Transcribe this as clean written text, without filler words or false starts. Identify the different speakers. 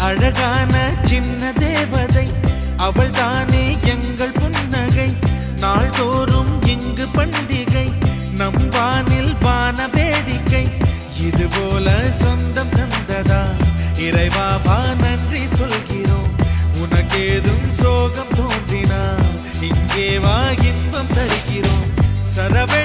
Speaker 1: அழகான சின்ன தேவதை அவள் தானே எங்கள் புன்னகை. நாள்தோறும் இங்கு பண்டிகை, நம் வானில் வான வேடிக்கை. இதுபோல சொந்தம் தந்ததா இறைவாவா நன்றி சொல்கிறோம். உனக்கேதும் சோகம் தோன்றினா இங்கே வா இன்பம் தருகிறோம். சரவெ